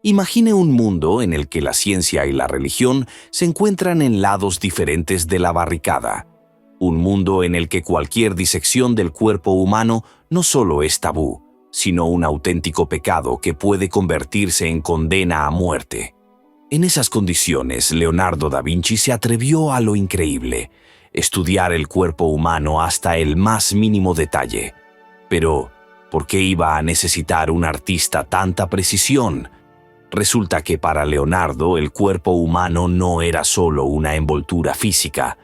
Imagine un mundo en el que la ciencia y la religión se encuentran en lados diferentes de la barricada. Un mundo en el que cualquier disección del cuerpo humano no solo es tabú, sino un auténtico pecado que puede convertirse en condena a muerte. En esas condiciones, Leonardo da Vinci se atrevió a lo increíble, estudiar el cuerpo humano hasta el más mínimo detalle. Pero, ¿por qué iba a necesitar un artista tanta precisión? Resulta que para Leonardo el cuerpo humano no era solo una envoltura física.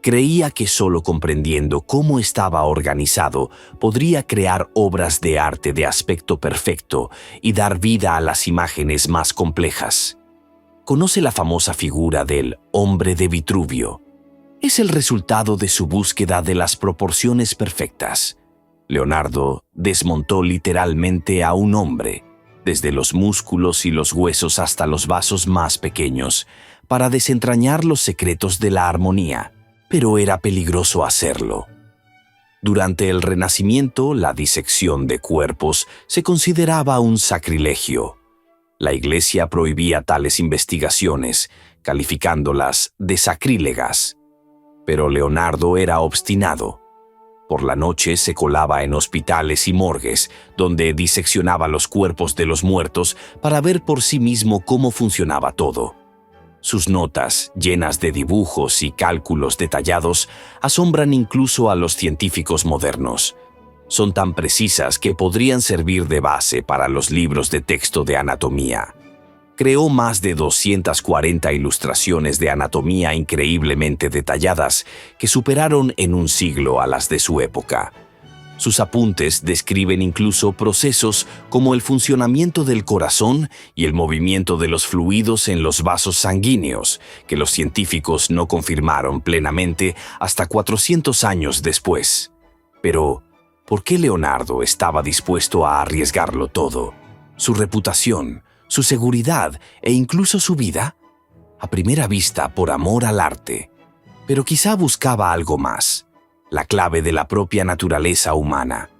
Creía que solo comprendiendo cómo estaba organizado podría crear obras de arte de aspecto perfecto y dar vida a las imágenes más complejas. Conoce la famosa figura del hombre de Vitruvio. Es el resultado de su búsqueda de las proporciones perfectas. Leonardo desmontó literalmente a un hombre, desde los músculos y los huesos hasta los vasos más pequeños, para desentrañar los secretos de la armonía. Pero era peligroso hacerlo. Durante el Renacimiento, la disección de cuerpos se consideraba un sacrilegio. La Iglesia prohibía tales investigaciones, calificándolas de sacrílegas. Pero Leonardo era obstinado. Por la noche se colaba en hospitales y morgues, donde diseccionaba los cuerpos de los muertos para ver por sí mismo cómo funcionaba todo. Sus notas, llenas de dibujos y cálculos detallados, asombran incluso a los científicos modernos. Son tan precisas que podrían servir de base para los libros de texto de anatomía. Creó más de 240 ilustraciones de anatomía increíblemente detalladas que superaron en un siglo a las de su época. Sus apuntes describen incluso procesos como el funcionamiento del corazón y el movimiento de los fluidos en los vasos sanguíneos, que los científicos no confirmaron plenamente hasta 400 años después. Pero, ¿por qué Leonardo estaba dispuesto a arriesgarlo todo? ¿Su reputación, su seguridad e incluso su vida? A primera vista, por amor al arte. Pero quizá buscaba algo más. La clave de la propia naturaleza humana.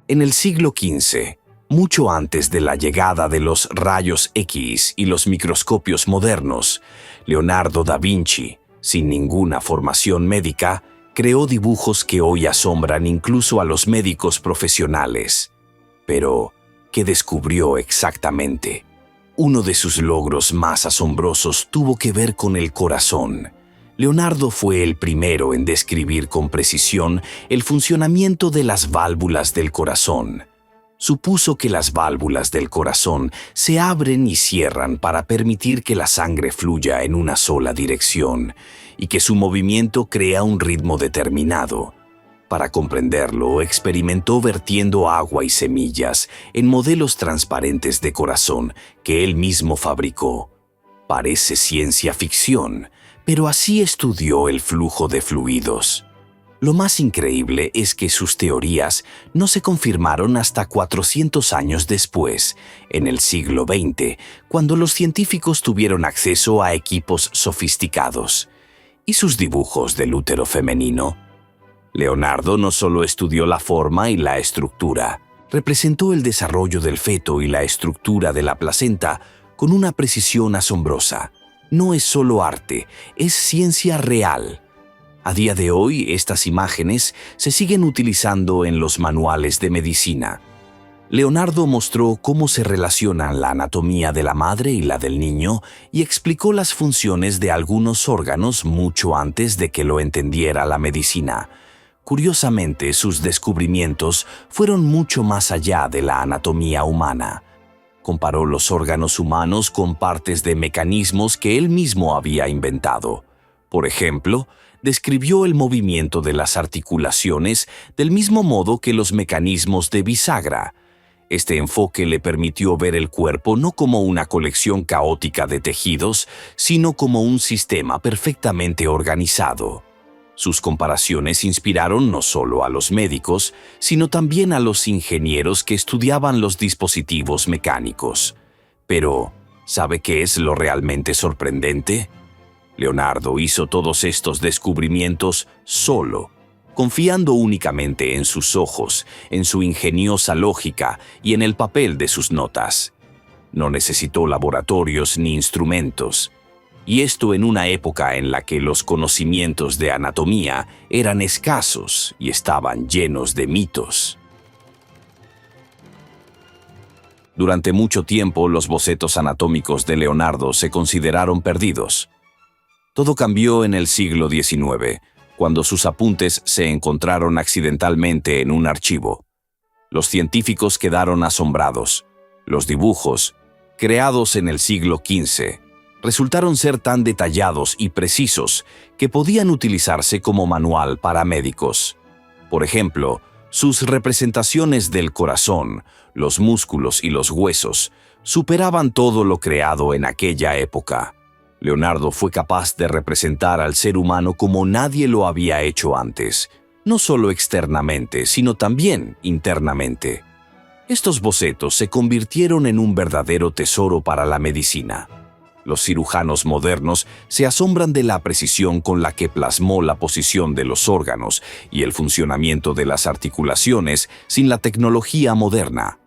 En el siglo XV, mucho antes de la llegada de los rayos X y los microscopios modernos, Leonardo da Vinci, sin ninguna formación médica, creó dibujos que hoy asombran incluso a los médicos profesionales. Pero, ¿qué descubrió exactamente? Uno de sus logros más asombrosos tuvo que ver con el corazón. Leonardo fue el primero en describir con precisión el funcionamiento de las válvulas del corazón. Supuso que las válvulas del corazón se abren y cierran para permitir que la sangre fluya en una sola dirección y que su movimiento crea un ritmo determinado. Para comprenderlo, experimentó vertiendo agua y semillas en modelos transparentes de corazón que él mismo fabricó. Parece ciencia ficción, pero así estudió el flujo de fluidos. Lo más increíble es que sus teorías no se confirmaron hasta 400 años después, en el siglo XX, cuando los científicos tuvieron acceso a equipos sofisticados. ¿Y sus dibujos del útero femenino? Leonardo no solo estudió la forma y la estructura, representó el desarrollo del feto y la estructura de la placenta con una precisión asombrosa. No es solo arte, es ciencia real. A día de hoy, estas imágenes se siguen utilizando en los manuales de medicina. Leonardo mostró cómo se relacionan la anatomía de la madre y la del niño y explicó las funciones de algunos órganos mucho antes de que lo entendiera la medicina. Curiosamente, sus descubrimientos fueron mucho más allá de la anatomía humana. Comparó los órganos humanos con partes de mecanismos que él mismo había inventado. Por ejemplo, describió el movimiento de las articulaciones del mismo modo que los mecanismos de bisagra. Este enfoque le permitió ver el cuerpo no como una colección caótica de tejidos, sino como un sistema perfectamente organizado. Sus comparaciones inspiraron no solo a los médicos, sino también a los ingenieros que estudiaban los dispositivos mecánicos. Pero, ¿sabe qué es lo realmente sorprendente? Leonardo hizo todos estos descubrimientos solo. confiando únicamente en sus ojos, en su ingeniosa lógica y en el papel de sus notas. No necesitó laboratorios ni instrumentos, y esto en una época en la que los conocimientos de anatomía eran escasos y estaban llenos de mitos. Durante mucho tiempo, los bocetos anatómicos de Leonardo se consideraron perdidos. Todo cambió en el siglo XIX, cuando sus apuntes se encontraron accidentalmente en un archivo. Los científicos quedaron asombrados. Los dibujos, creados en el siglo XV, resultaron ser tan detallados y precisos que podían utilizarse como manual para médicos. Por ejemplo, sus representaciones del corazón, los músculos y los huesos superaban todo lo creado en aquella época. Leonardo fue capaz de representar al ser humano como nadie lo había hecho antes, no solo externamente, sino también internamente. Estos bocetos se convirtieron en un verdadero tesoro para la medicina. Los cirujanos modernos se asombran de la precisión con la que plasmó la posición de los órganos y el funcionamiento de las articulaciones sin la tecnología moderna.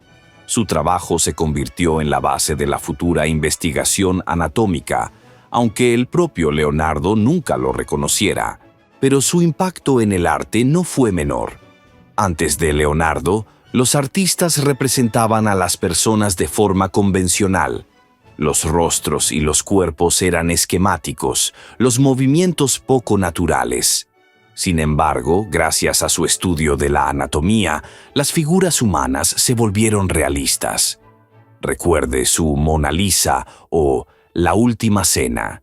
Su trabajo se convirtió en la base de la futura investigación anatómica, aunque el propio Leonardo nunca lo reconociera. Pero su impacto en el arte no fue menor. Antes de Leonardo, los artistas representaban a las personas de forma convencional. Los rostros y los cuerpos eran esquemáticos, los movimientos poco naturales. Sin embargo, gracias a su estudio de la anatomía, las figuras humanas se volvieron realistas. Recuerde su Mona Lisa o La Última Cena.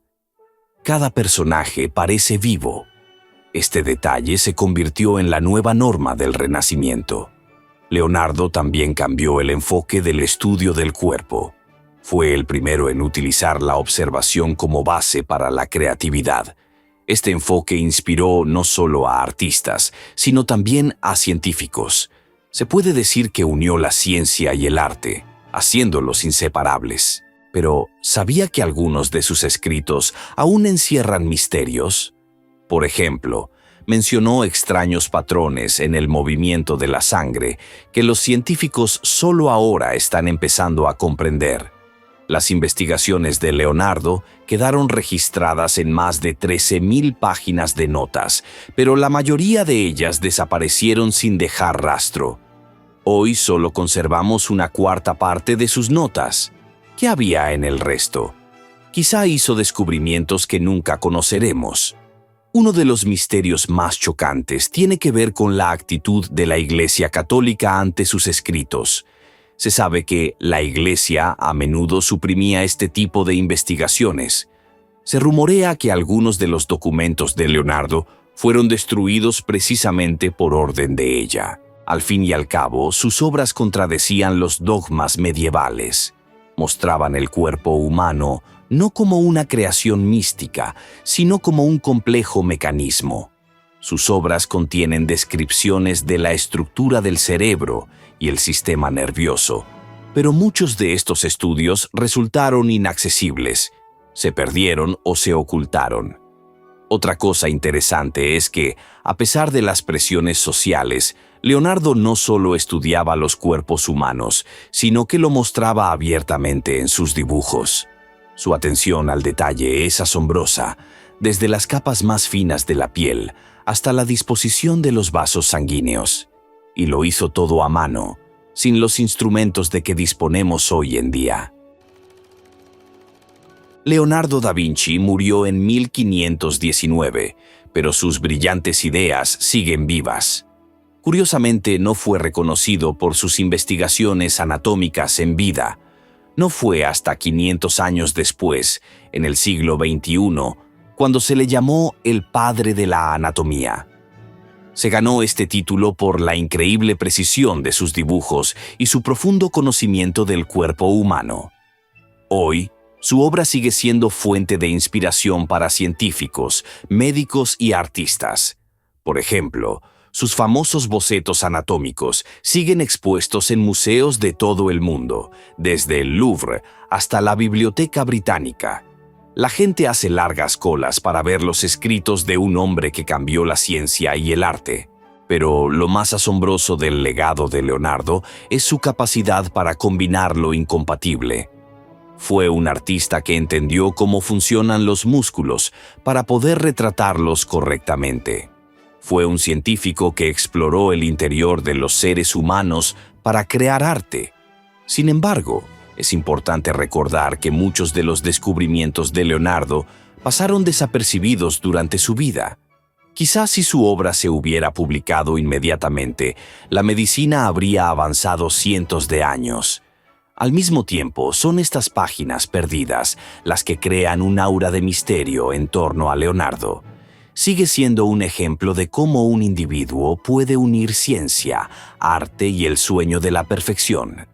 Cada personaje parece vivo. Este detalle se convirtió en la nueva norma del Renacimiento. Leonardo también cambió el enfoque del estudio del cuerpo. Fue el primero en utilizar la observación como base para la creatividad. Este enfoque inspiró no solo a artistas, sino también a científicos. Se puede decir que unió la ciencia y el arte, haciéndolos inseparables. Pero, ¿sabía que algunos de sus escritos aún encierran misterios? Por ejemplo, mencionó extraños patrones en el movimiento de la sangre que los científicos solo ahora están empezando a comprender. Las investigaciones de Leonardo quedaron registradas en más de 13,000 páginas de notas, pero la mayoría de ellas desaparecieron sin dejar rastro. Hoy solo conservamos una cuarta parte de sus notas. ¿Qué había en el resto? Quizá hizo descubrimientos que nunca conoceremos. Uno de los misterios más chocantes tiene que ver con la actitud de la Iglesia Católica ante sus escritos. Se sabe que la Iglesia a menudo suprimía este tipo de investigaciones. Se rumorea que algunos de los documentos de Leonardo fueron destruidos precisamente por orden de ella. Al fin y al cabo, sus obras contradecían los dogmas medievales. Mostraban el cuerpo humano no como una creación mística, sino como un complejo mecanismo. Sus obras contienen descripciones de la estructura del cerebro y el sistema nervioso, pero muchos de estos estudios resultaron inaccesibles, se perdieron o se ocultaron. Otra cosa interesante es que, a pesar de las presiones sociales, Leonardo no solo estudiaba los cuerpos humanos, sino que lo mostraba abiertamente en sus dibujos. Su atención al detalle es asombrosa, desde las capas más finas de la piel hasta la disposición de los vasos sanguíneos. Y lo hizo todo a mano, sin los instrumentos de que disponemos hoy en día. Leonardo da Vinci murió en 1519, pero sus brillantes ideas siguen vivas. Curiosamente, no fue reconocido por sus investigaciones anatómicas en vida. No fue hasta 500 años después, en el siglo XXI, cuando se le llamó el padre de la anatomía. Se ganó este título por la increíble precisión de sus dibujos y su profundo conocimiento del cuerpo humano. Hoy, su obra sigue siendo fuente de inspiración para científicos, médicos y artistas. Por ejemplo, sus famosos bocetos anatómicos siguen expuestos en museos de todo el mundo, desde el Louvre hasta la Biblioteca Británica. La gente hace largas colas para ver los escritos de un hombre que cambió la ciencia y el arte. Pero lo más asombroso del legado de Leonardo es su capacidad para combinar lo incompatible. Fue un artista que entendió cómo funcionan los músculos para poder retratarlos correctamente. Fue un científico que exploró el interior de los seres humanos para crear arte. Sin embargo, es importante recordar que muchos de los descubrimientos de Leonardo pasaron desapercibidos durante su vida. Quizás si su obra se hubiera publicado inmediatamente, la medicina habría avanzado cientos de años. Al mismo tiempo, son estas páginas perdidas las que crean un aura de misterio en torno a Leonardo. Sigue siendo un ejemplo de cómo un individuo puede unir ciencia, arte y el sueño de la perfección.